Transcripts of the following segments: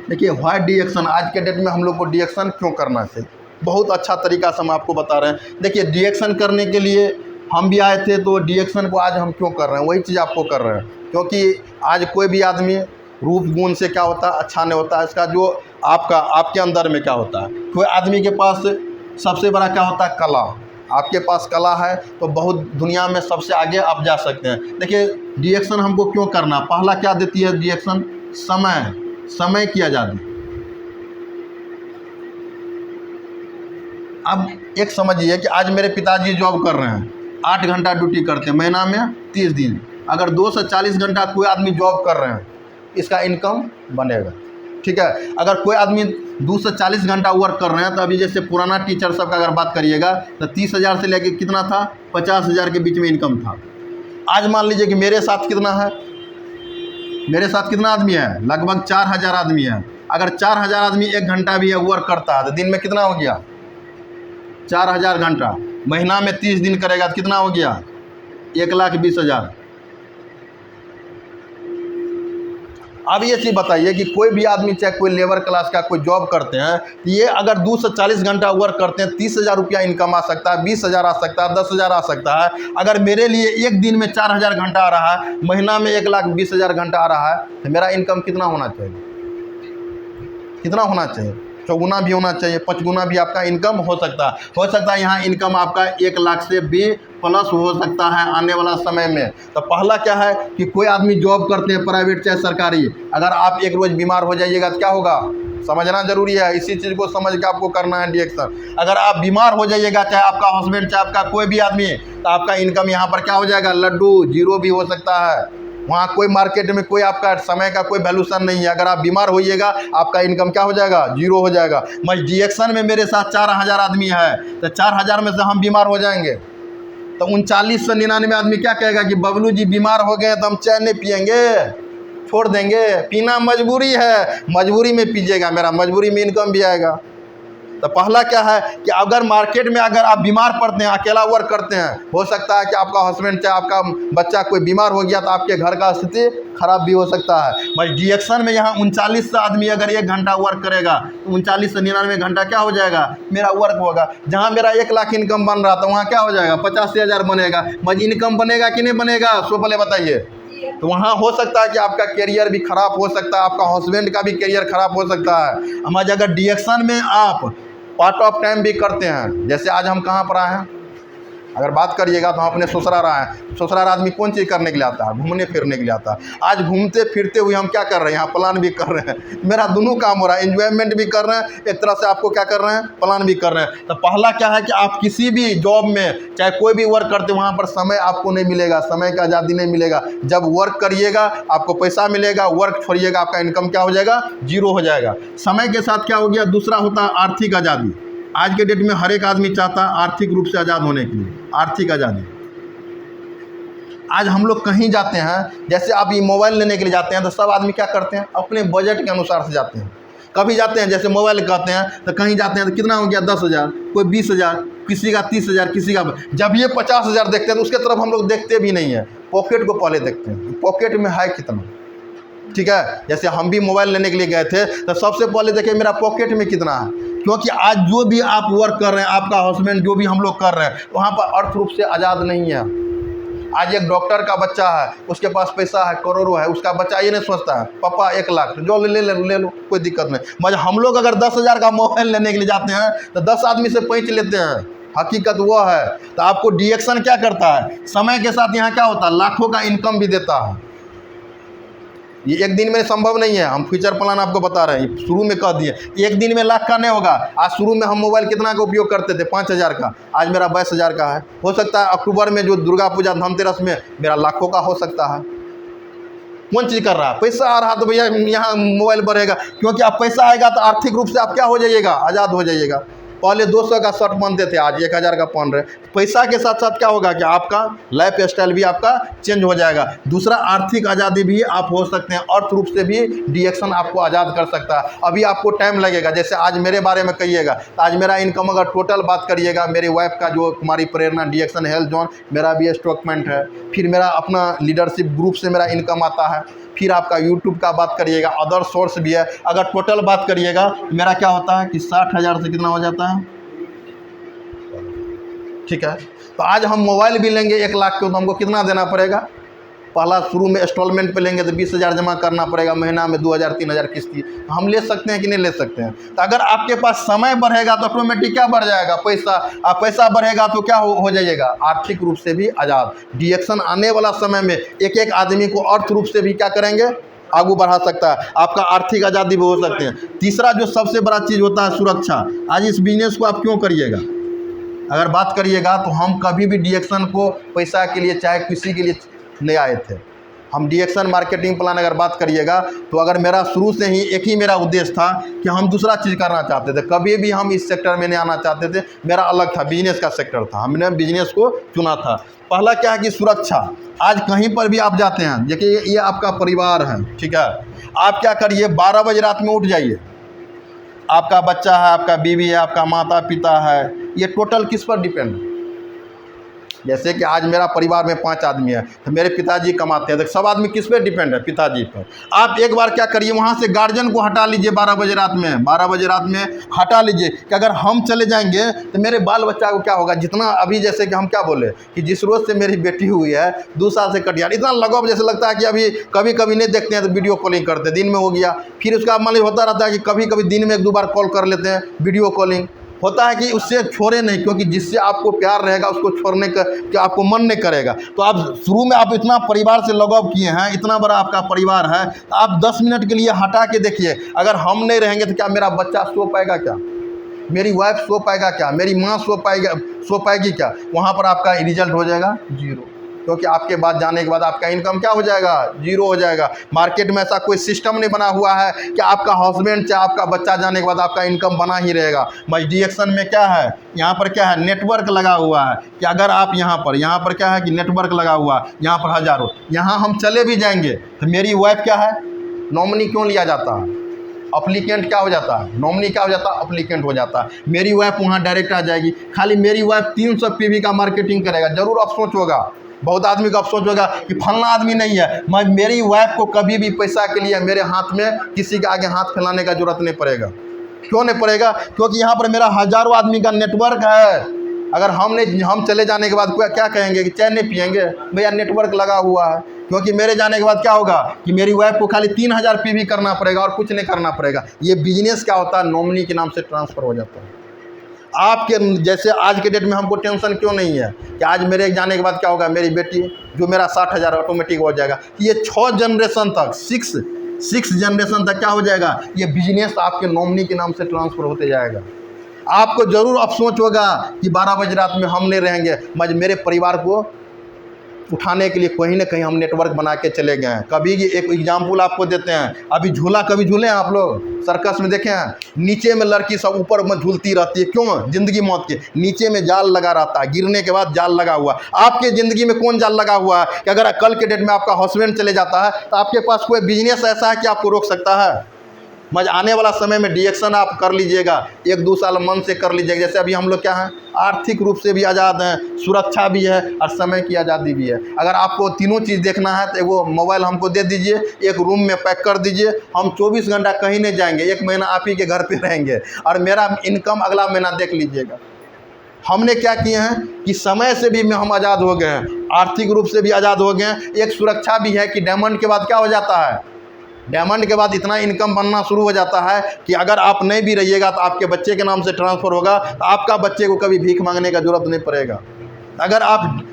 देखिए व्हाई डिएक्शन, आज के डेट में हम लोग को डिएक्शन क्यों करना चाहिए, बहुत अच्छा तरीका से हम आपको बता रहे हैं। देखिए डिएक्शन करने के लिए हम भी आए थे, तो डिएक्शन को आज हम क्यों कर रहे हैं, वही चीज़ आपको कर रहे हैं। क्योंकि आज कोई भी आदमी रूप गुण से क्या होता है, अच्छा नहीं होता है। इसका जो आपके अंदर में क्या होता है, कोई आदमी के पास सबसे बड़ा क्या होता है, कला। आपके पास कला है तो बहुत दुनिया में सबसे आगे आप जा सकते हैं। देखिए डिएक्शन हमको क्यों करना, पहला क्या देती है डिएक्शन, समय की आज़ादी। अब एक समझिए कि आज मेरे पिताजी जॉब कर रहे हैं, 8 घंटा ड्यूटी करते हैं, महीना में 30 दिन। अगर 2 से 40 घंटा कोई आदमी जॉब कर रहे हैं, इसका इनकम बनेगा, ठीक है। अगर कोई आदमी 2 से 40 घंटा वर्क कर रहे हैं, तो अभी जैसे पुराना टीचर सब का अगर बात करिएगा तो 30,000 से लेके कितना था, 50,000 के बीच में इनकम था। आज मान लीजिए कि मेरे साथ कितना है, मेरे साथ कितना आदमी है, लगभग 4,000 आदमी है। अगर 4,000 आदमी 1 घंटा भी वर्क करता है तो दिन में कितना हो गया, 4,000 घंटा। महीना में 30 दिन करेगा तो कितना हो गया, 1,20,000। अब ये चीज़ बताइए कि कोई भी आदमी, चाहे कोई लेबर क्लास का कोई जॉब करते हैं, तो ये अगर 2 से 40 घंटा वर्क करते हैं, 30,000 रुपया इनकम आ सकता है, 20,000 आ सकता है, 10,000 आ सकता है। अगर मेरे लिए एक दिन में 4,000 घंटा आ रहा है, महीना में 1,20,000 घंटा आ रहा है, तो मेरा इनकम कितना होना चाहिए, कितना होना चाहिए, 4 गुना भी होना चाहिए, 5 गुना भी आपका इनकम हो सकता है। हो सकता है यहाँ इनकम आपका 1 लाख से भी प्लस हो सकता है आने वाला समय में। तो पहला क्या है कि कोई आदमी जॉब करते हैं, प्राइवेट चाहे सरकारी, अगर आप एक रोज़ बीमार हो जाइएगा तो क्या होगा, समझना जरूरी है। इसी चीज़ को समझ के आपको करना है डिएक्शन। अगर आप बीमार हो जाइएगा, चाहे आपका हस्बैंड चाहे आपका कोई भी आदमी, तो आपका इनकम यहाँ पर क्या हो जाएगा, लड्डू, जीरो भी हो सकता है। वहाँ कोई मार्केट में कोई आपका समय का कोई वैल्यूशन नहीं है। अगर आप बीमार होइएगा, आपका इनकम क्या हो जाएगा, जीरो हो जाएगा। मैं डिएक्शन में मेरे साथ 4,000 आदमी है, तो 4,000 में से हम बीमार हो जाएंगे, तो 39 से 99 आदमी क्या कहेगा कि बबलू जी बीमार हो गए तो हम चाय नहीं पियेंगे, छोड़ देंगे, पीना मजबूरी है, मजबूरी में पीजिएगा, मेरा मजबूरी में इनकम भी आएगा। तो पहला क्या है कि अगर मार्केट में अगर आप बीमार पड़ते हैं, अकेला वर्क करते हैं, हो सकता है कि आपका हस्बैंड चाहे आपका बच्चा कोई बीमार हो गया तो आपके घर का स्थिति खराब भी हो सकता है। भाई डिएक्शन में यहाँ 39 आदमी अगर 1 घंटा वर्क करेगा तो 39 से 99 घंटा क्या हो जाएगा, मेरा वर्क होगा। जहाँ मेरा 1 लाख इनकम बन रहा था, वहाँ क्या हो जाएगा, 85,000 बनेगा। भाई इनकम बनेगा कि नहीं बनेगा, सो पहले बताइए। तो वहाँ हो सकता है कि आपका करियर भी खराब हो सकता है, आपका हस्बैंड का भी करियर खराब हो सकता है। हमारे अगर डिएक्शन में आप पार्ट ऑफ टाइम भी करते हैं, जैसे आज हम कहाँ पर आए हैं, अगर बात करिएगा तो हम अपने ससुराल आए हैं। ससुराल आदमी कौन चीज़ करने के लिए आता है, घूमने फिरने के लिए आता है। आज घूमते फिरते हुए हम क्या कर रहे हैं, यहाँ प्लान भी कर रहे हैं। मेरा दोनों काम हो रहा है, एंजॉयमेंट भी कर रहे हैं, एक तरह से आपको क्या कर रहे हैं, प्लान भी कर रहे हैं। तो पहला क्या है कि आप किसी भी जॉब में चाहे कोई भी वर्क करते, वहाँ पर समय आपको नहीं मिलेगा, समय का आज़ादी नहीं मिलेगा। जब वर्क करिएगा आपको पैसा मिलेगा, वर्क छोड़िएगा आपका इनकम क्या हो जाएगा, जीरो हो जाएगा। समय के साथ क्या हो गया, दूसरा होता है आर्थिक आज़ादी। आज के डेट में हर एक आदमी चाहता है आर्थिक रूप से आज़ाद होने के लिए, आर्थिक आज़ादी। आज हम लोग कहीं जाते हैं, जैसे आप ये मोबाइल लेने के लिए जाते हैं, तो सब आदमी क्या करते हैं, अपने बजट के अनुसार से जाते हैं। कभी जाते हैं जैसे मोबाइल कहते हैं, तो कहीं जाते हैं तो कितना हो गया, 10,000, कोई 20,000, किसी का 30,000, किसी का। जब ये 50,000 देखते हैं तो उसके तरफ हम लोग देखते भी नहीं है, पॉकेट को पहले देखते हैं, पॉकेट में है कितना, ठीक है। जैसे हम भी मोबाइल लेने के लिए गए थे तो सबसे पहले देखें मेरा पॉकेट में कितना है। क्योंकि आज जो भी आप वर्क कर रहे हैं, आपका हस्बैंड जो भी हम लोग कर रहे हैं, वहाँ पर अर्थ रूप से आज़ाद नहीं है। आज एक डॉक्टर का बच्चा है, उसके पास पैसा है, करोड़ों है, उसका बच्चा ये नहीं सोचता है पापा 1 लाख जो ले लो, कोई दिक्कत नहीं। मगर हम लोग अगर 10,000 का मोबाइल लेने के लिए जाते हैं तो 10 आदमी से पैंच लेते हैं, हकीकत वो है। तो आपको डिएक्शन क्या करता है, समय के साथ यहाँ क्या होता है, लाखों का इनकम भी देता है। ये एक दिन में संभव नहीं है, हम फ्यूचर प्लान आपको बता रहे हैं, शुरू में कह दिए एक दिन में लाख का नहीं होगा। आज शुरू में हम मोबाइल कितना का उपयोग करते थे, 5,000 का, आज मेरा 22,000 का है। हो सकता है अक्टूबर में जो दुर्गा पूजा धनतेरस में मेरा लाखों का हो सकता है। कौन चीज़ कर रहा है, पैसा आ रहा तो भैया यहाँ मोबाइल बढ़ेगा। क्योंकि आप पैसा आएगा तो आर्थिक रूप से आप क्या हो जाइएगा, आज़ाद हो जाइएगा। पहले 200 का शर्ट पहनते थे, आज 1000 का पहन रहे। पैसा के साथ साथ क्या होगा कि आपका लाइफ स्टाइल भी आपका चेंज हो जाएगा। दूसरा, आर्थिक आज़ादी भी आप हो सकते हैं, अर्थ रूप से भी डीएक्शन आपको आज़ाद कर सकता है। अभी आपको टाइम लगेगा, जैसे आज मेरे बारे में कहिएगा तो आज मेरा इनकम अगर टोटल बात करिएगा, मेरी वाइफ का जो कुमारी प्रेरणा डीएक्शन हेल्थ जोन, मेरा भी स्टॉकमेंट है, फिर मेरा अपना लीडरशिप ग्रुप से मेरा इनकम आता है, फिर आपका यूट्यूब का बात करिएगा, अदर सोर्स भी है। अगर टोटल बात करिएगा मेरा क्या होता है कि 60,000 से कितना हो जाता है, ठीक है। तो आज हम मोबाइल भी लेंगे 1 लाख के, तो हमको कितना देना पड़ेगा? पहला शुरू में इंस्टॉलमेंट पे लेंगे तो 20,000 जमा करना पड़ेगा, महीना में 2,000-3,000 किस्ती। हम ले सकते हैं कि नहीं ले सकते हैं? तो अगर आपके पास समय बढ़ेगा तो ऑटोमेटिक क्या बढ़ जाएगा? पैसा। पैसा बढ़ेगा तो क्या हो जाइएगा? आर्थिक रूप से भी आज़ाद। डीएक्शन आने वाला समय में एक एक आदमी को अर्थ रूप से भी क्या करेंगे? आगू बढ़ा सकता है, आपका आर्थिक आज़ादी भी हो सकते हैं। तीसरा जो सबसे बड़ा चीज़ होता है सुरक्षा। आज इस बिजनेस को आप क्यों करिएगा? अगर बात करिएगा तो हम कभी भी डीएक्शन को पैसा के लिए चाहे किसी के लिए नहीं आए थे। हम डीएक्शन मार्केटिंग प्लान अगर बात करिएगा तो अगर मेरा शुरू से ही एक ही मेरा उद्देश्य था कि हम दूसरा चीज़ करना चाहते थे, कभी भी हम इस सेक्टर में नहीं आना चाहते थे। मेरा अलग था, बिजनेस का सेक्टर था, हमने बिजनेस को चुना था। पहला क्या है कि सुरक्षा। आज कहीं पर भी आप जाते हैं, देखिए ये आपका परिवार है, ठीक है। आप क्या करिए, 12 बजे रात में उठ जाइए, आपका बच्चा है, आपका बीवी है, आपका माता पिता है, ये टोटल किस पर डिपेंड है? जैसे कि आज मेरा परिवार में 5 आदमी है, तो मेरे पिताजी कमाते हैं, तो सब आदमी किस पे डिपेंड है? पिताजी पर। आप एक बार क्या करिए, वहाँ से गार्जियन को हटा लीजिए 12 बजे रात में, 12 बजे रात में हटा लीजिए कि अगर हम चले जाएंगे तो मेरे बाल बच्चा को क्या होगा? जितना अभी जैसे कि हम क्या बोले कि जिस रोज़ से मेरी बेटी हुई है 2 साल से कटिहार, इतना लगाव जैसे लगता है कि अभी कभी कभी नहीं देखते हैं तो वीडियो कॉलिंग करते हैं, दिन में हो गया, फिर उसका मान लीजिए होता रहता है कि कभी कभी दिन में 1-2 बार कॉल कर लेते हैं, वीडियो कॉलिंग होता है कि उससे छोड़े नहीं, क्योंकि जिससे आपको प्यार रहेगा उसको छोड़ने का क्या आपको मन नहीं करेगा। तो आप शुरू में आप इतना परिवार से लगाव किए हैं, इतना बड़ा आपका परिवार है, तो आप 10 मिनट के लिए हटा के देखिए, अगर हम नहीं रहेंगे तो क्या मेरा बच्चा सो पाएगा क्या? मेरी वाइफ सो पाएगा क्या? मेरी माँ सो पाएगी क्या? वहाँ पर आपका रिजल्ट हो जाएगा 0, क्योंकि आपके बाद जाने के बाद आपका इनकम क्या हो जाएगा? 0 हो जाएगा। मार्केट में ऐसा कोई सिस्टम नहीं बना हुआ है कि आपका हस्बैंड चाहे आपका बच्चा जाने के बाद आपका इनकम बना ही रहेगा। बस डीएक्शन में क्या है, यहाँ पर क्या है, नेटवर्क लगा हुआ है कि अगर आप यहाँ पर क्या है कि नेटवर्क लगा हुआ है, यहाँ पर हज़ारों, यहाँ हम चले भी जाएंगे तो मेरी वाइफ क्या है, नॉमिनी क्यों लिया जाता है? अप्लीकेंट क्या हो जाता है? नॉमिनी क्या हो जाता है? अप्लीकेंट हो जाता है। मेरी वाइफ वहाँ डायरेक्ट आ जाएगी। खाली मेरी वाइफ 300 पीवी का मार्केटिंग करेगा। ज़रूर अफसोस होगा, बहुत आदमी को अफसोस होगा कि फलना आदमी नहीं है। मैं मेरी वाइफ को कभी भी पैसा के लिए मेरे हाथ में किसी के आगे हाथ फैलाने का जरूरत नहीं पड़ेगा। क्यों नहीं पड़ेगा? क्योंकि यहाँ पर मेरा हज़ारों आदमी का नेटवर्क है। अगर हम चले जाने के बाद क्या कहेंगे कि चाय नहीं पियेंगे? भैया नेटवर्क लगा हुआ है। क्योंकि मेरे जाने के बाद क्या होगा कि मेरी वाइफ को खाली 3000 पीवी करना पड़ेगा और कुछ नहीं करना पड़ेगा। ये बिजनेस क्या होता है, नॉमिनी के नाम से ट्रांसफ़र हो जाता है। आपके जैसे आज के डेट में हमको टेंशन क्यों नहीं है कि आज मेरे जाने के बाद क्या होगा, मेरी बेटी जो मेरा 60,000 ऑटोमेटिक हो जाएगा। ये 6 जनरेशन तक, 6 जनरेशन तक क्या हो जाएगा, ये बिजनेस आपके नॉमिनी के नाम से ट्रांसफ़र होते जाएगा। आपको ज़रूर अफसोस होगा कि 12 बजे रात में हम नहीं रहेंगे, मगर मेरे परिवार को उठाने के लिए कहीं ना कहीं हम नेटवर्क बना के चले गए हैं। कभी एक एग्जाम्पल आपको देते हैं, अभी झूला कभी झूले हैं आप लोग? सर्कस में देखे हैं, नीचे में लड़की सब ऊपर में झूलती रहती है। क्यों? जिंदगी मौत के नीचे में जाल लगा रहता है, गिरने के बाद जाल लगा हुआ। आपके ज़िंदगी में कौन जाल लगा हुआ है कि अगर कल के डेट में आपका हस्बैंड चले जाता है तो आपके पास कोई बिजनेस ऐसा है कि आपको रोक सकता है? मज आने वाला समय में डीएक्शन आप कर लीजिएगा, 1-2 साल मन से कर लीजिएगा। जैसे अभी हम लोग क्या हैं, आर्थिक रूप से भी आज़ाद हैं, सुरक्षा भी है और समय की आज़ादी भी है। अगर आपको तीनों चीज़ देखना है तो वो मोबाइल हमको दे दीजिए, एक रूम में पैक कर दीजिए, हम 24 घंटा कहीं नहीं जाएंगे, 1 महीना आप ही के घर पे रहेंगे और मेरा इनकम अगला महीना देख लीजिएगा। हमने क्या किए हैं कि समय से भी हम आज़ाद हो गए हैं, आर्थिक रूप से भी आज़ाद हो गए हैं। एक सुरक्षा भी है कि डायमंड के बाद क्या हो जाता है, डायमंड के बाद इतना इनकम बनना शुरू हो जाता है कि अगर आप नहीं भी रहिएगा तो आपके बच्चे के नाम से ट्रांसफ़र होगा, तो आपका बच्चे को कभी भीख मांगने का जरूरत नहीं पड़ेगा। अगर आप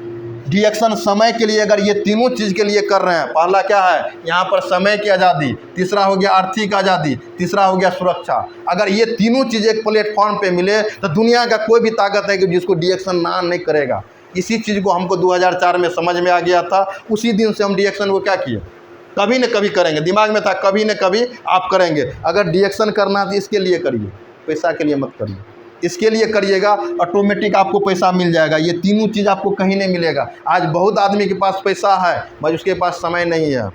डीएक्शन समय के लिए अगर ये तीनों चीज़ के लिए कर रहे हैं, पहला क्या है यहाँ पर समय की आज़ादी, तीसरा हो गया आर्थिक आज़ादी, तीसरा हो गया सुरक्षा। अगर ये तीनों चीज़ एक प्लेटफॉर्म पे मिले तो दुनिया का कोई भी ताकत है कि जिसको डीएक्शन ना नहीं करेगा। इसी चीज़ को हमको 2004 में समझ में आ गया था। उसी दिन से हम डीएक्शन को क्या किए, कभी न कभी करेंगे, दिमाग में था कभी न कभी आप करेंगे। अगर डीएक्शन करना है तो इसके लिए करिए, पैसा के लिए मत करिए। इसके लिए करिएगा, ऑटोमेटिक आपको पैसा मिल जाएगा। ये तीनों चीज़ आपको कहीं नहीं मिलेगा। आज बहुत आदमी के पास पैसा है, बस उसके पास समय नहीं है।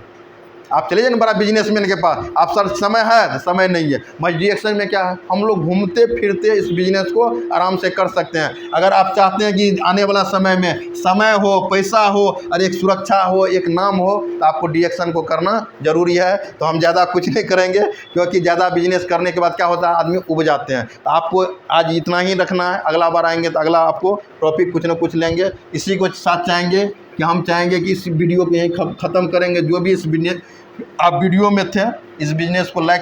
आप चले जाए ना बड़ा बिजनेसमैन के पास, आप सर समय है तो समय नहीं है। बस DXN में क्या है, हम लोग घूमते फिरते इस बिजनेस को आराम से कर सकते हैं। अगर आप चाहते हैं कि आने वाला समय में समय हो, पैसा हो और एक सुरक्षा हो, एक नाम हो, तो आपको DXN को करना ज़रूरी है। तो हम ज़्यादा कुछ नहीं करेंगे, क्योंकि ज़्यादा बिजनेस करने के बाद क्या होता है, आदमी उब जाते हैं। तो आपको आज इतना ही रखना है। अगला बार आएंगे तो अगला आपको टॉपिक कुछ ना कुछ लेंगे। इसी को साथ चाहेंगे कि हम चाहेंगे कि इस वीडियो को यहीं ख़त्म करेंगे। जो भी इस बिजनेस आप वीडियो में थे, इस बिज़नेस को लाइक